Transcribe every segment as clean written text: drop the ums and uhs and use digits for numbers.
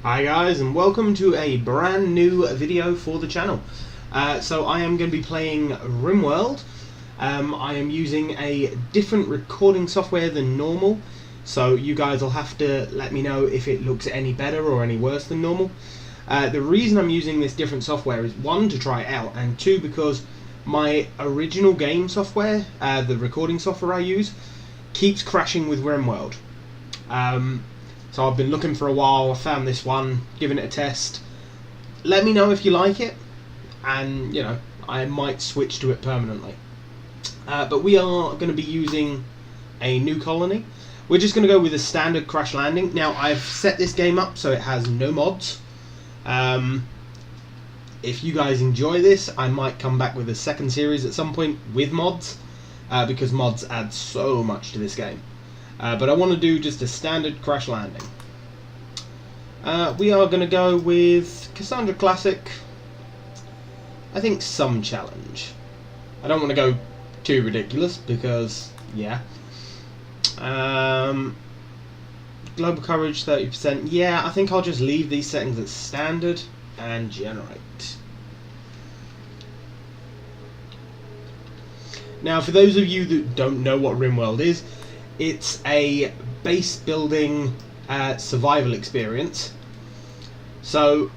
Hi guys, and welcome to a brand new video for the channel. So I am going to be playing RimWorld. I am using a different recording software than normal, so you guys will have to let me know if it looks any better or any worse than normal. The reason I'm using this different software is one, to try it out, and two, because my original game software, the recording software I use, keeps crashing with RimWorld. So I've been looking for a while, I found this one, giving it a test. Let me know if you like it, and you know, I might switch to it permanently. But we are going to be using a new colony. We're just going to go with a standard crash landing. Now I've set this game up so it has no mods. If you guys enjoy this, I might come back with a second series at some point with mods, because mods add so much to this game. But I want to do just a standard crash landing. We are going to go with Cassandra Classic. I think some challenge. I don't want to go too ridiculous because, yeah. Global coverage 30%. Yeah, I think I'll just leave these settings at standard and generate. Now, for those of you that don't know what RimWorld is, it's a base building survival experience. So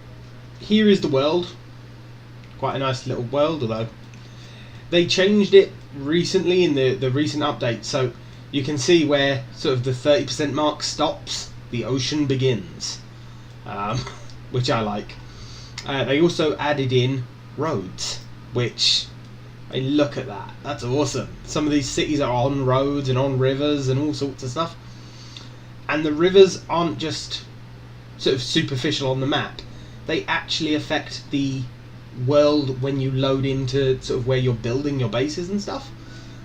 here is the world. Quite a nice little world, although they changed it recently in the recent update. So you can see where sort of the 30% mark stops, the ocean begins, which I like. They also added in roads, which, I mean, look at that. That's awesome. Some of these cities are on roads and on rivers and all sorts of stuff. And the rivers aren't just sort of superficial on the map. They actually affect the world when you load into sort of where you're building your bases and stuff,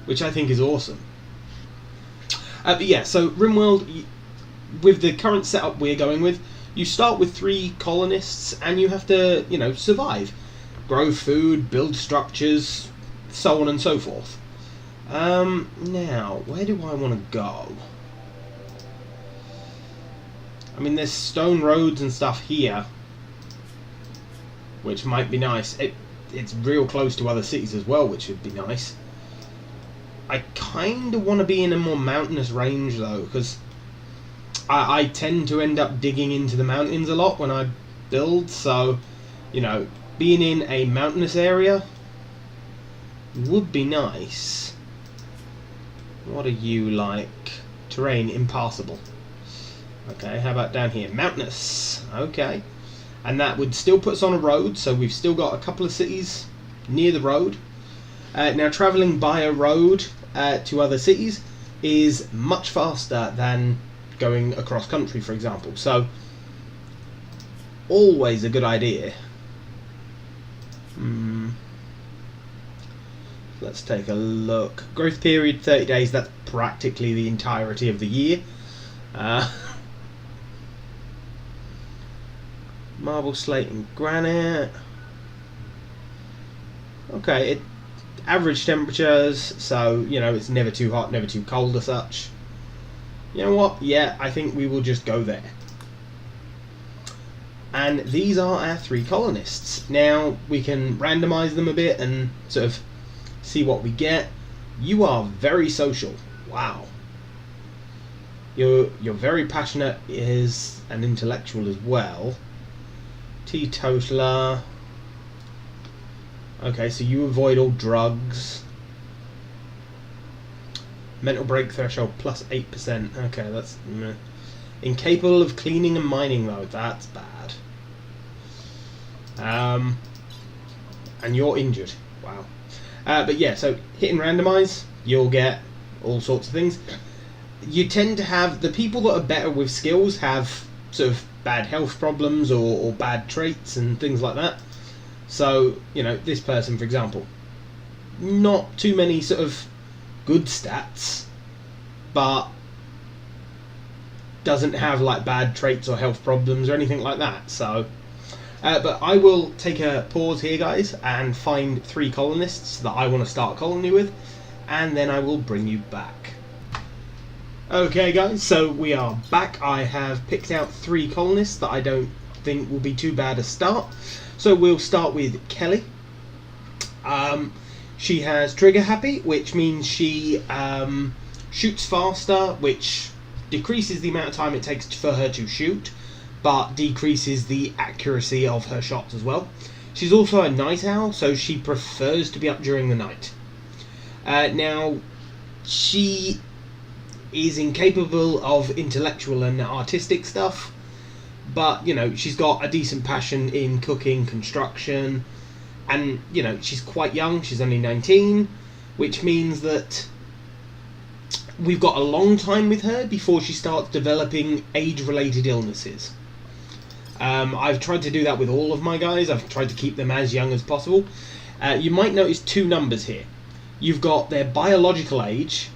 which I think is awesome. But yeah, so RimWorld, with the current setup we're going with, you start with 3 colonists and you have to, you know, survive. Grow food, build structures, so on and so forth. Now, where do I want to go? I mean, there's stone roads and stuff here, which might be nice. It's real close to other cities as well, which would be nice. I kind of want to be in a more mountainous range though, because I tend to end up digging into the mountains a lot when I build, so, you know, being in a mountainous area would be nice. What are you like? Terrain impassable. Okay, how about down here? Mountainous. Okay. And that would still put us on a road, so we've still got a couple of cities near the road. Now, travelling by a road to other cities is much faster than going across country, for example. So, always a good idea. Let's take a look. Growth period 30 days, that's practically the entirety of the year. Marble, slate and granite. Okay, average temperatures, so, you know, it's never too hot, never too cold as such. You know what? Yeah, I think we will just go there. And these are our 3 colonists. Now, we can randomize them a bit and sort of see what we get. You are very social. Wow. You're very passionate, is an intellectual as well. Teetotaler. Okay, so you avoid all drugs. Mental break threshold plus 8%. Okay, that's meh. Incapable of cleaning and mining though. That's bad. And you're injured. Wow. But yeah, so hit and randomize, you'll get all sorts of things. You tend to have, the people that are better with skills have sort of bad health problems or bad traits and things like that. So, you know, this person, for example, not too many sort of good stats, but doesn't have like bad traits or health problems or anything like that. So, but I will take a pause here, guys, and find 3 colonists that I want to start a colony with, and then I will bring you back. Okay guys, so we are back. I have picked out 3 colonists that I don't think will be too bad a start. So we'll start with Kelly. She has trigger happy, which means she shoots faster, which decreases the amount of time it takes for her to shoot, but decreases the accuracy of her shots as well. She's also a night owl, so she prefers to be up during the night. Now, she is incapable of intellectual and artistic stuff, but, you know, she's got a decent passion in cooking, construction, and, you know, she's quite young. She's only 19, which means that we've got a long time with her before she starts developing age-related illnesses. I've tried to do that with all of my guys. I've tried to keep them as young as possible. You might notice two numbers here. You've got their biological age,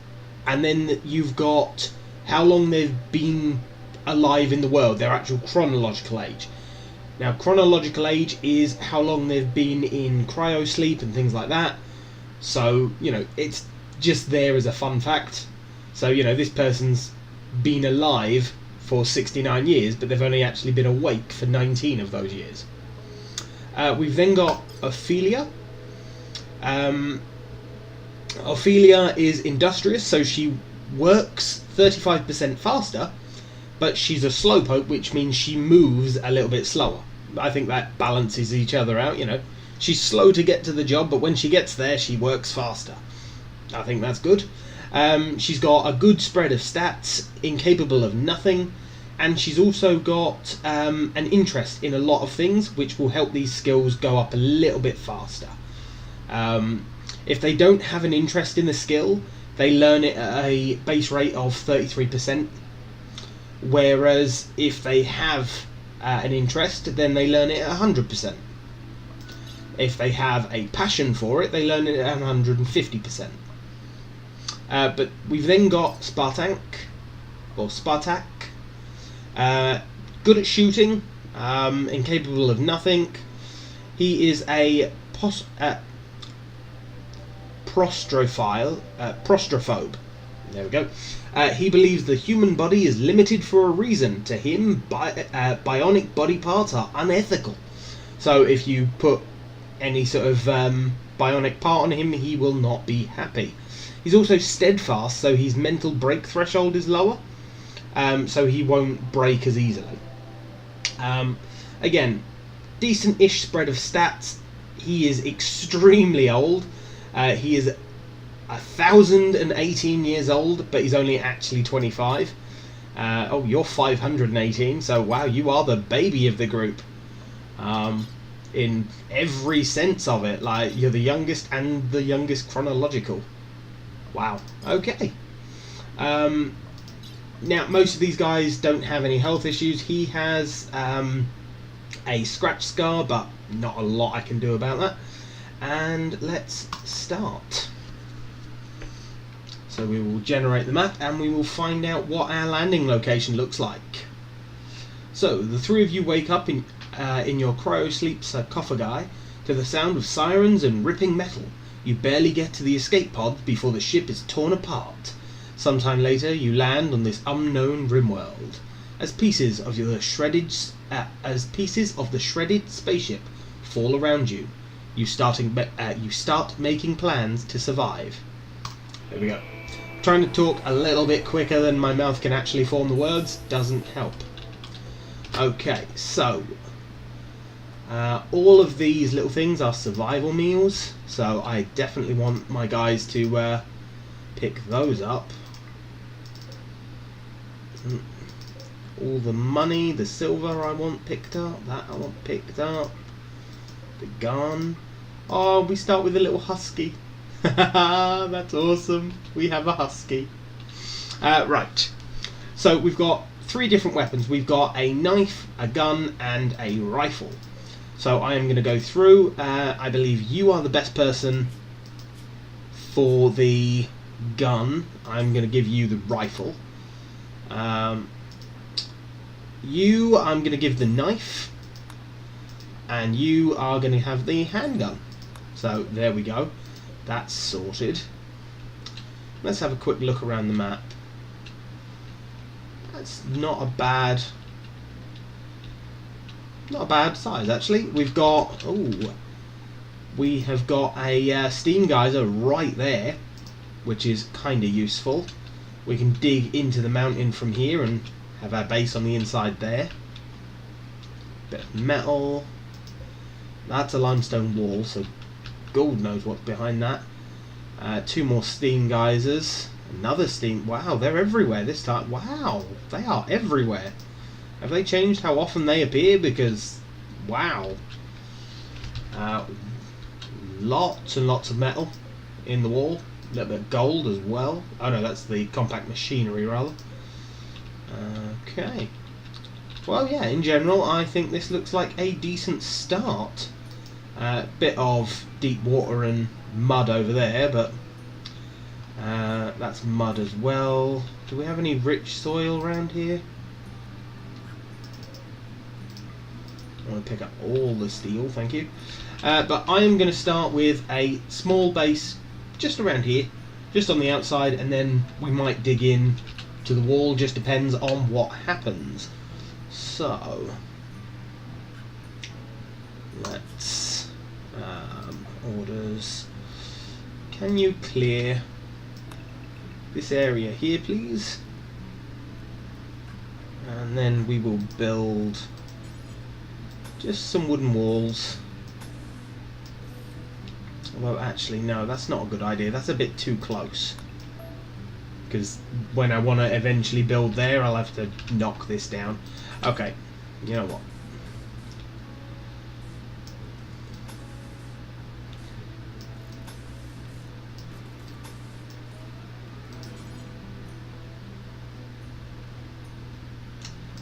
and then you've got how long they've been alive in the world, their actual chronological age. Now, chronological age is how long they've been in cryosleep and things like that. So, you know, it's just there as a fun fact. So, you know, this person's been alive for 69 years, but they've only actually been awake for 19 of those years. We've then got Ophelia. Ophelia is industrious, so she works 35% faster, but she's a slowpoke, which means she moves a little bit slower. I think that balances each other out, you know. She's slow to get to the job, but when she gets there, she works faster. I think that's good. She's got a good spread of stats, incapable of nothing, and she's also got an interest in a lot of things, which will help these skills go up a little bit faster. If they don't have an interest in the skill, they learn it at a base rate of 33%, whereas if they have an interest, then they learn it at 100%. If they have a passion for it, they learn it at 150%. But we've then got Spartak, good at shooting, incapable of nothing. He is a prostrophobe. There we go. He believes the human body is limited for a reason. To him, bionic body parts are unethical. So if you put any sort of bionic part on him, he will not be happy. He's also steadfast, so his mental break threshold is lower, so he won't break as easily. Again, decent-ish spread of stats. He is extremely old. He is 1,018 years old, but he's only actually 25. Oh, you're 518, so wow, you are the baby of the group. In every sense of it, like, you're the youngest and the youngest chronological. Wow, okay. Now, most of these guys don't have any health issues. He has a scratch scar, but not a lot I can do about that. And let's start. So we will generate the map and we will find out what our landing location looks like. So the three of you wake up in your cryosleep sarcophagi to the sound of sirens and ripping metal. You barely get to the escape pod before the ship is torn apart. Sometime later you land on this unknown RimWorld. As pieces of the shredded spaceship fall around you, you start making plans to survive. There we go. Trying to talk a little bit quicker than my mouth can actually form the words doesn't help. Okay, so all of these little things are survival meals, so I definitely want my guys to pick those up. All the money, the silver I want picked up, that I want picked up. The gun. Oh, we start with a little husky. That's awesome. We have a husky. Right. So we've got three different weapons. We've got a knife, a gun, and a rifle. So I am going to go through. I believe you are the best person for the gun. I'm going to give you the rifle. You, I'm going to give the knife. And you are going to have the handgun. So there we go. That's sorted. Let's have a quick look around the map. That's not a bad not a bad size actually. We've got we have got a steam geyser right there, which is kind of useful. We can dig into the mountain from here and have our base on the inside there. Bit of metal. That's a limestone wall, so God knows what's behind that. 2 more steam geysers. Another steam. Wow, they're everywhere this time. Wow, they are everywhere. Have they changed how often they appear? Because, wow. Lots and lots of metal in the wall. A little bit of gold as well. Oh no, that's the compact machinery rather. Okay. Well, yeah, in general, I think this looks like a decent start. Bit of deep water and mud over there, but that's mud as well. Do we have any rich soil around here? I want to pick up all the steel, thank you. But I am going to start with a small base just around here, just on the outside, and then we might dig in to the wall, just depends on what happens. So, let's orders. Can you clear this area here, please? And then we will build just some wooden walls. Although actually no, that's not a good idea. That's a bit too close. Because when I want to eventually build there, I'll have to knock this down. Okay, you know what?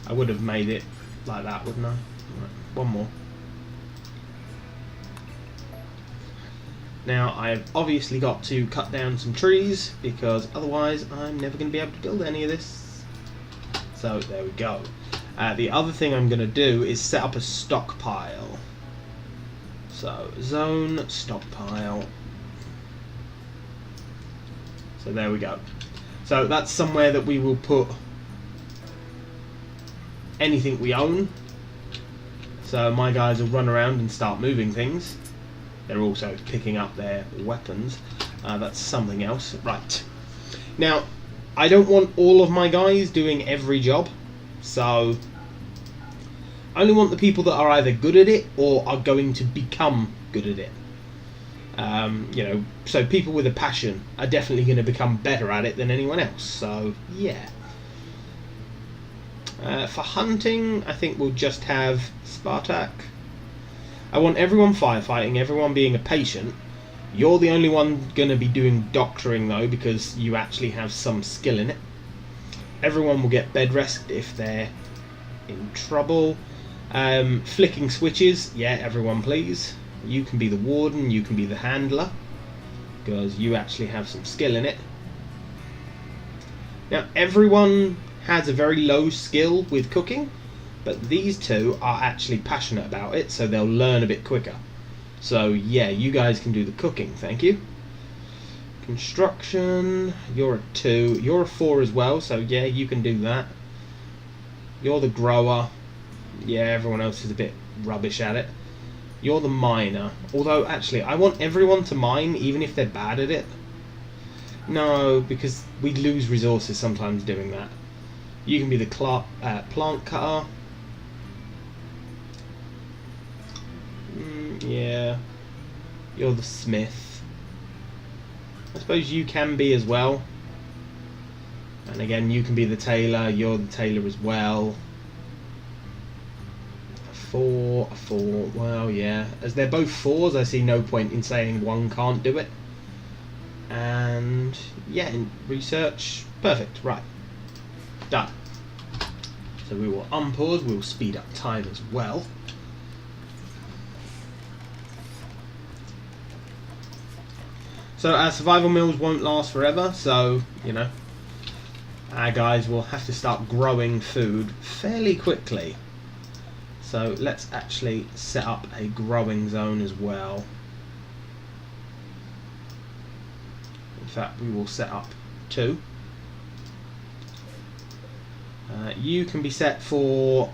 I would have made it like that, wouldn't I? Right, one more. Now I've obviously got to cut down some trees because otherwise I'm never going to be able to build any of this. So there we go. The other thing I'm going to do is set up a stockpile. So zone stockpile. So there we go. So that's somewhere that we will put anything we own. So my guys will run around and start moving things. They're also picking up their weapons. That's something else. Right. Now, I don't want all of my guys doing every job. So, I only want the people that are either good at it or are going to become good at it. You know, so people with a passion are definitely going to become better at it than anyone else. So, yeah. For hunting, I think we'll just have Spartak. I want everyone firefighting, everyone being a patient. You're the only one going to be doing doctoring though, because you actually have some skill in it. Everyone will get bed rest if they're in trouble. Flicking switches, yeah, everyone please. You can be the warden, you can be the handler, because you actually have some skill in it. Now everyone has a very low skill with cooking, but these two are actually passionate about it, so they'll learn a bit quicker. So yeah, you guys can do the cooking, thank you. Construction, you're a 2, you're a 4 as well, so yeah, you can do that. You're the grower, yeah, everyone else is a bit rubbish at it. You're the miner, although actually I want everyone to mine even if they're bad at it. No, because we lose resources sometimes doing that. You can be the plant cutter. Yeah, you're the smith. I suppose you can be as well. And again, you can be the tailor. You're the tailor as well. A 4, a 4. Well, yeah. As they're both 4s, I see no point in saying one can't do it. And yeah, in research, perfect. Right, done. So we will unpause. We will speed up time as well. So our survival meals won't last forever, so, you know, our guys will have to start growing food fairly quickly. So let's actually set up a growing zone as well. In fact, we will set up 2. You can be set for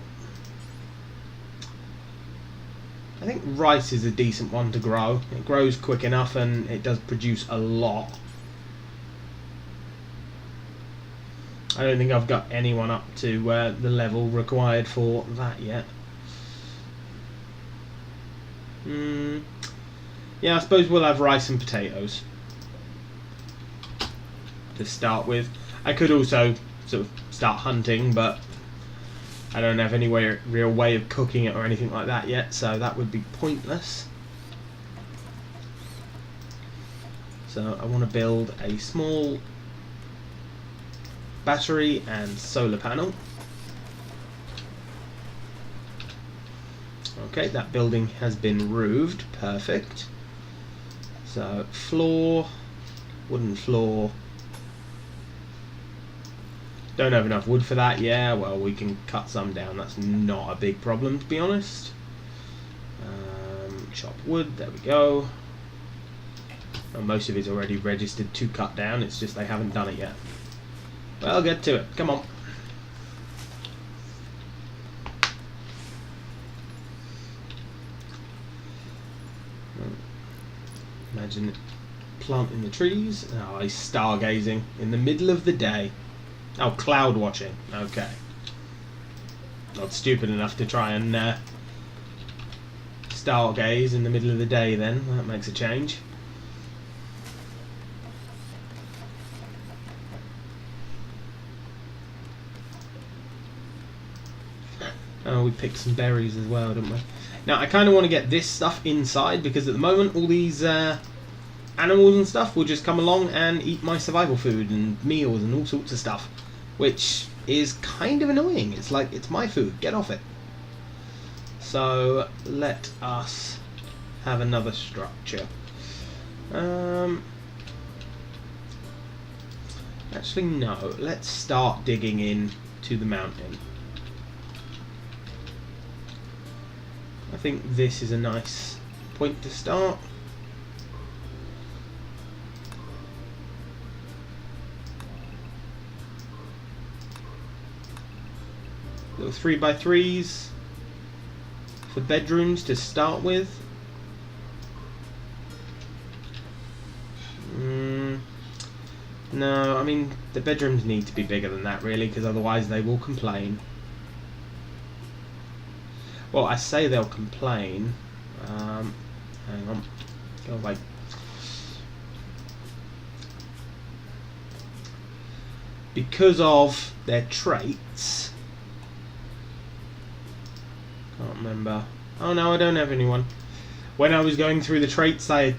I think rice is a decent one to grow. It grows quick enough and it does produce a lot. I don't think I've got anyone up to the level required for that yet. Yeah, I suppose we'll have rice and potatoes to start with. I could also sort of start hunting, but I don't have any real way of cooking it or anything like that yet, so that would be pointless. So I want to build a small battery and solar panel. Okay, that building has been roofed. Perfect. So floor, wooden floor. Don't have enough wood for that. Yeah, well, we can cut some down. That's not a big problem, to be honest. Chop wood. There we go. Well, most of it's already registered to cut down. It's just they haven't done it yet. Well, get to it. Come on. Imagine planting the trees. Oh, he's stargazing in the middle of the day. Oh, cloud watching. Okay. Not stupid enough to try and stargaze in the middle of the day then. That makes a change. Oh, we picked some berries as well, didn't we? Now, I kind of want to get this stuff inside because at the moment all these animals and stuff will just come along and eat my survival food and meals and all sorts of stuff, which is kind of annoying. It's like, it's my food, get off it. So let us have another structure. Actually no, let's start digging in to the mountain. I think this is a nice point to start. Little 3x3s for bedrooms to start with. No, I mean the bedrooms need to be bigger than that really, because otherwise they will complain. Well, I say they'll complain. Hang on. Go away. Because of their traits. Can't remember. Oh no, I don't have anyone. When I was going through the traits, I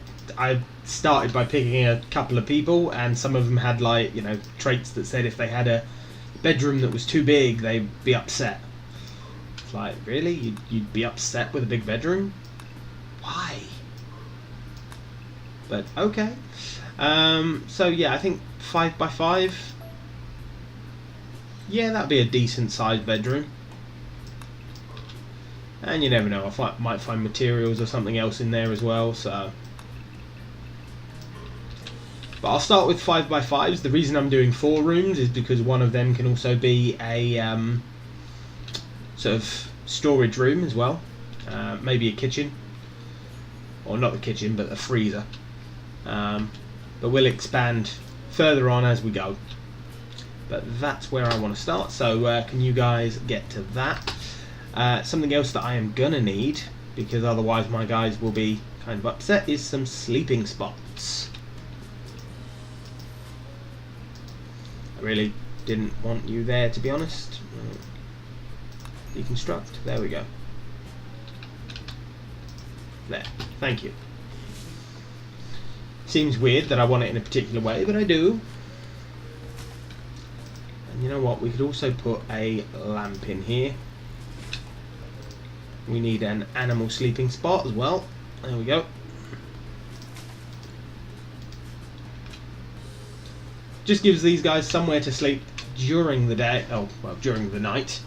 started by picking a couple of people, and some of them had, like, you know, traits that said if they had a bedroom that was too big, they'd be upset. It's like, really? You'd be upset with a big bedroom? Why? But okay. So yeah, I think 5x5. Yeah, that'd be a decent sized bedroom. And you never know, I might find materials or something else in there as well, so. But I'll start with 5x5s. The reason I'm doing 4 rooms is because one of them can also be a sort of storage room as well. Maybe a kitchen. Or not the kitchen, but a freezer. But we'll expand further on as we go. But that's where I want to start, so can you guys get to that? Something else that I am gonna need, because otherwise my guys will be kind of upset, is some sleeping spots. I really didn't want you there, to be honest. Deconstruct, there we go. There, thank you. Seems weird that I want it in a particular way, but I do. And you know what, we could also put a lamp in here. We need an animal sleeping spot as well. There we go. Just gives these guys somewhere to sleep during the day. Oh, well, during the night.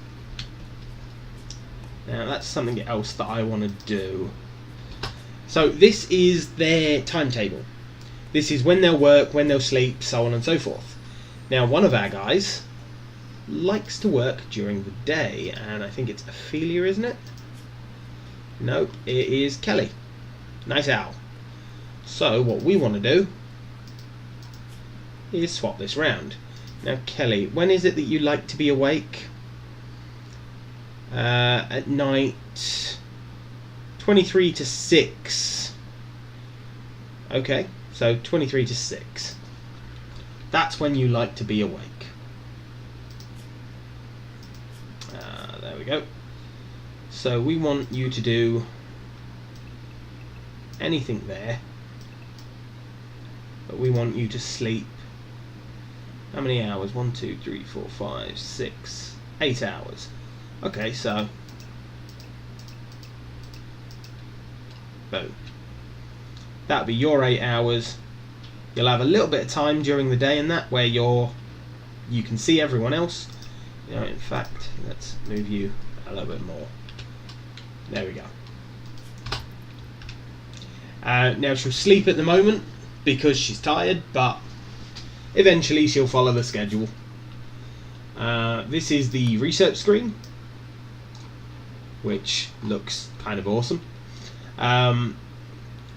Now that's something else that I want to do. So this is their timetable. This is when they'll work, when they'll sleep, so on and so forth. Now one of our guys likes to work during the day, and I think it's Ophelia, isn't it? Nope, it is Kelly. Nice owl. So what we want to do is swap this round. Now Kelly, when is it that you like to be awake? At night, 23 to 6. Okay, so 23 to 6. That's when you like to be awake. There we go. So we want you to do anything there, but we want you to sleep. How many hours? 1, 2, 3, 4, 5, 6, 8 hours. Okay, so boom. That'll be your 8 hours. You'll have a little bit of time during the day in that where you can see everyone else. You know, in fact, let's move you a little bit more. There we go. Now she'll sleep at the moment because she's tired, but eventually she'll follow the schedule. This is the research screen, which looks kind of awesome.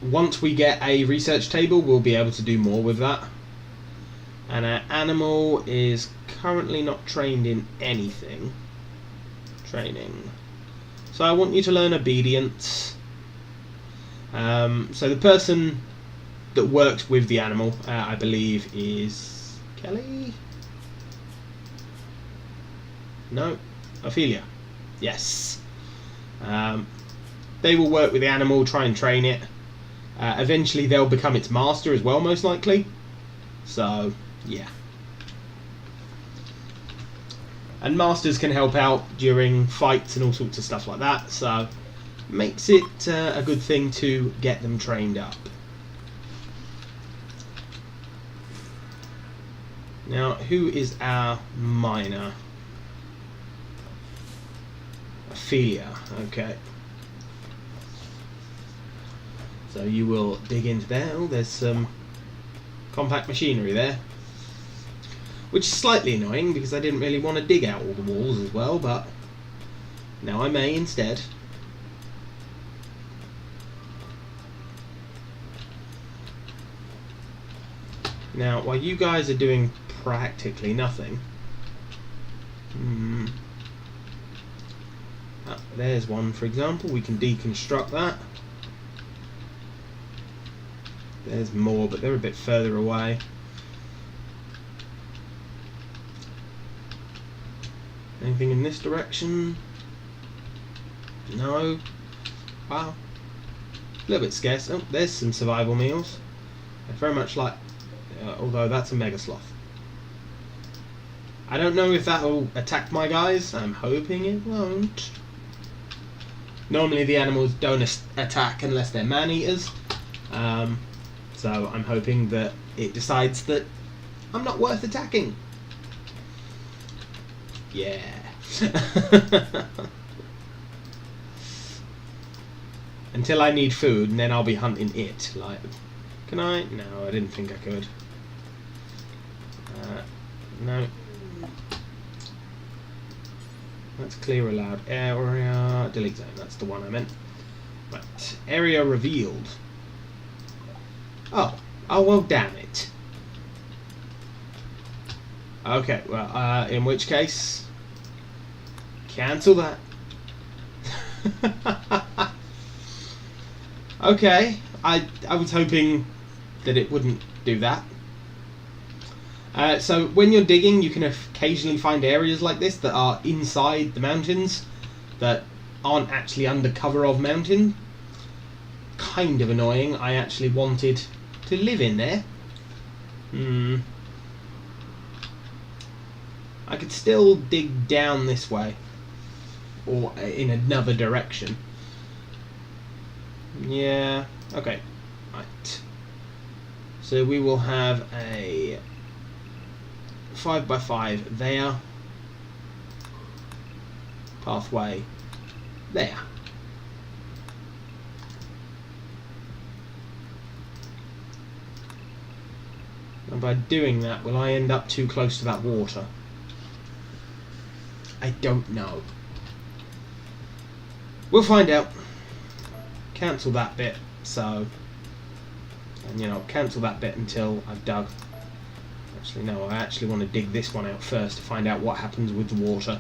Once we get a research table, we'll be able to do more with that. And our animal is currently not trained in anything. Training. So I want you to learn obedience. So the person that worked with the animal, I believe, is Kelly? No, Ophelia. Yes. They will work with the animal, try and train it. Eventually they'll become its master as well, most likely. So, yeah. And masters can help out during fights and all sorts of stuff like that, so makes it a good thing to get them trained up. Now, who is our miner? Ophelia, okay. So you will dig into there. Oh, there's some compact machinery there. Which is slightly annoying because I didn't really want to dig out all the walls as well, but now I may instead. Now, while you guys are doing practically nothing, there's one, for example. We can deconstruct that. There's more, but they're a bit further away. Anything in this direction? No. Wow. A little bit scarce. Oh, there's some survival meals. I very much like, although that's a mega sloth. I don't know if that will attack my guys. I'm hoping it won't. Normally the animals don't attack unless they're man-eaters. So I'm hoping that it decides that I'm not worth attacking. Yeah. Until I need food, and then I'll be hunting it. Like, can I? No, I didn't think I could. No. Let's clear allowed area. Delete zone. That's the one I meant. Right. Area revealed. Oh. Oh, well, damn it. Okay, well, in which case, cancel that. Okay, I was hoping that it wouldn't do that. So when you're digging, you can occasionally find areas like this that are inside the mountains, that aren't actually under cover of mountain. Kind of annoying. I actually wanted to live in there. I could still dig down this way, or in another direction. Yeah, okay. Right. So we will have a 5x5 there. Pathway there. And by doing that, will I end up too close to that water? I don't know. We'll find out. cancel that bit. So, and you know, cancel that bit until I've dug. Actually, no, I actually want to dig this one out first to find out what happens with the water.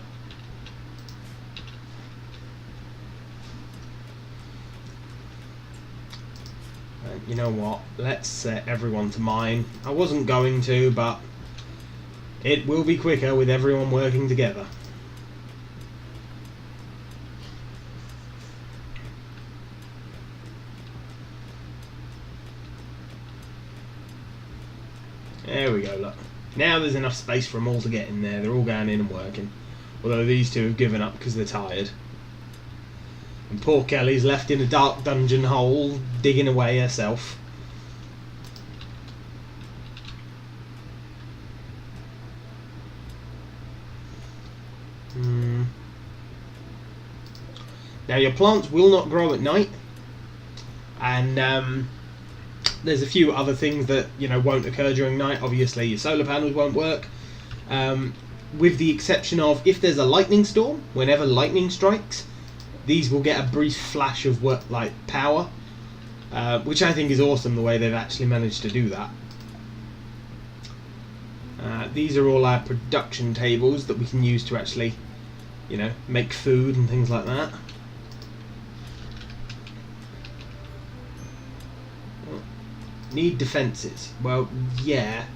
You know what, let's set everyone to mine. I wasn't going to, but it will be quicker with everyone working together. There we go, look. Now there's enough space for them all to get in there. They're all going in and working. Although these two have given up because they're tired. And poor Kelly's left in a dark dungeon hole, digging away herself. Now your plants will not grow at night. And there's a few other things that, you know, won't occur during night. Obviously your solar panels won't work. With the exception of if there's a lightning storm, whenever lightning strikes, these will get a brief flash of power, which I think is awesome the way they've actually managed to do that. These are all our production tables that we can use to actually, you know, make food and things like that. Need defences. Well, yeah,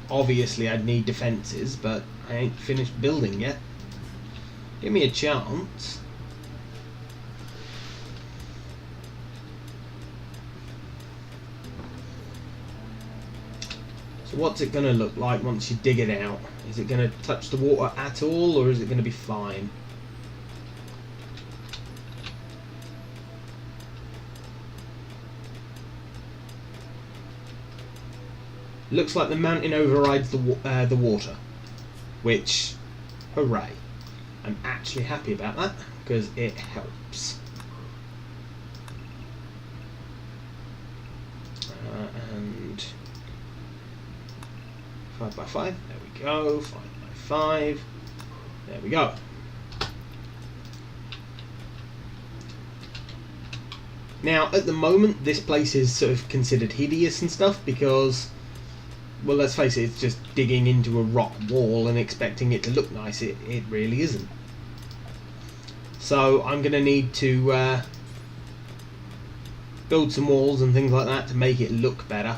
obviously I'd need defences, but I ain't finished building yet. Give me a chance. So what's it going to look like once you dig it out? Is it going to touch the water at all, or is it going to be fine? Looks like the mountain overrides the water, which, hooray. I'm actually happy about that, because it helps. And 5 by 5, there we go, 5 by 5, there we go. Now, at the moment, this place is sort of considered hideous and stuff, because, well, let's face it, it's just digging into a rock wall and expecting it to look nice. It really isn't. So I'm going to need to build some walls and things like that to make it look better.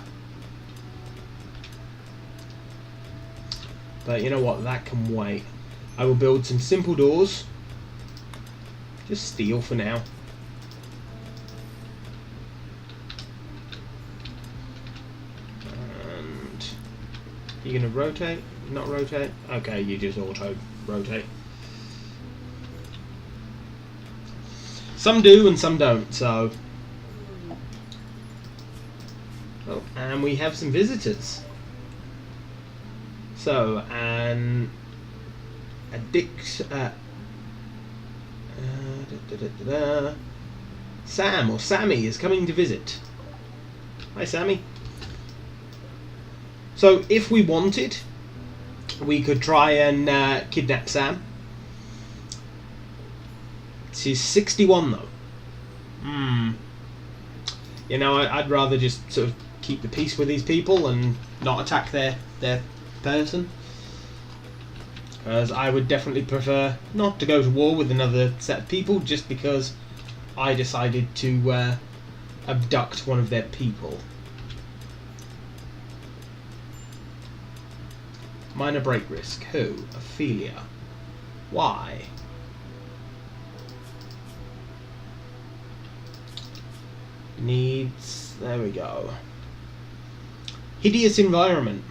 But you know what, that can wait. I will build some simple doors. Just steel for now. And you're going to rotate? Not rotate? Okay, you just auto rotate. Some do and some don't, so... Oh, and we have some visitors. So, Sam or Sammy is coming to visit. Hi, Sammy. So, if we wanted, we could try and kidnap Sam. She's 61 though. You know, I'd rather just sort of keep the peace with these people and not attack their person, because I would definitely prefer not to go to war with another set of people just because I decided to abduct one of their people. Minor break risk. Who? Ophelia. Why? Needs... there we go. Hideous environment.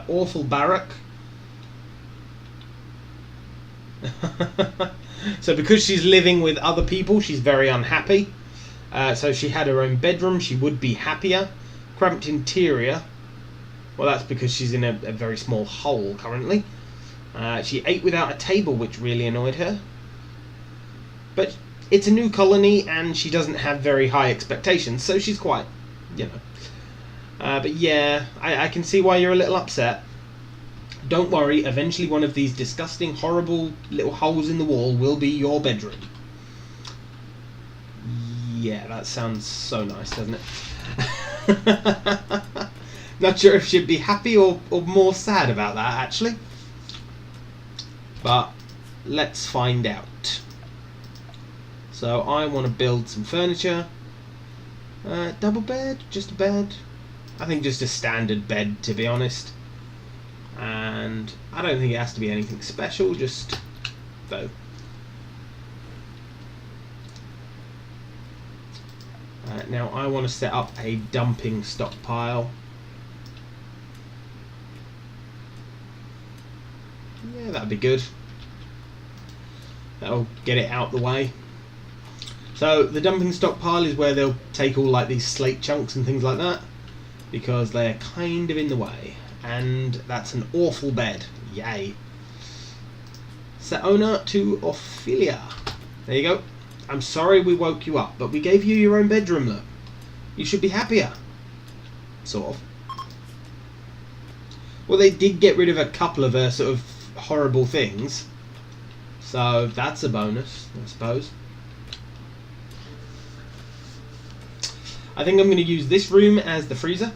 Awful barrack. So because she's living with other people, she's very unhappy. So she had her own bedroom, she would be happier. Cramped interior. Well, that's because she's in a very small hole currently. She ate without a table, which really annoyed her. But it's a new colony and she doesn't have very high expectations, so she's quite, you know. But yeah, I can see why you're a little upset. Don't worry, eventually one of these disgusting, horrible little holes in the wall will be your bedroom. Yeah, that sounds so nice, doesn't it? Not sure if she'd be happy or more sad about that, actually. But let's find out. So I want to build some furniture. Double bed? Just a bed? I think just a standard bed, to be honest. And I don't think it has to be anything special, just though. Now I want to set up a dumping stockpile. Yeah, that'd be good. That'll get it out the way. So the dumping stockpile is where they'll take all like these slate chunks and things like that, because they're kind of in the way. And that's an awful bed. Yay. Set owner to Ophelia. There you go. I'm sorry we woke you up, but we gave you your own bedroom, look. You should be happier. Sort of. Well, they did get rid of a couple of sort of horrible things, so that's a bonus, I suppose. I think I'm going to use this room as the freezer.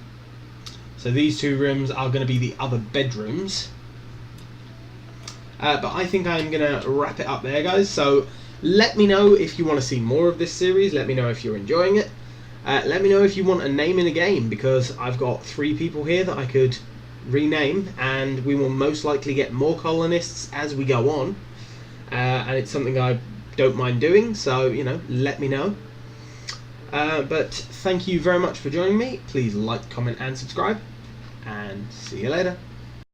So these two rooms are going to be the other bedrooms. But I think I'm going to wrap it up there, guys. So let me know if you want to see more of this series. Let me know if you're enjoying it. Let me know if you want a name in a game, because I've got 3 people here that I could rename, and we will most likely get more colonists as we go on. And it's something I don't mind doing, so, you know, let me know. But thank you very much for joining me. Please like, comment and subscribe, and see you later.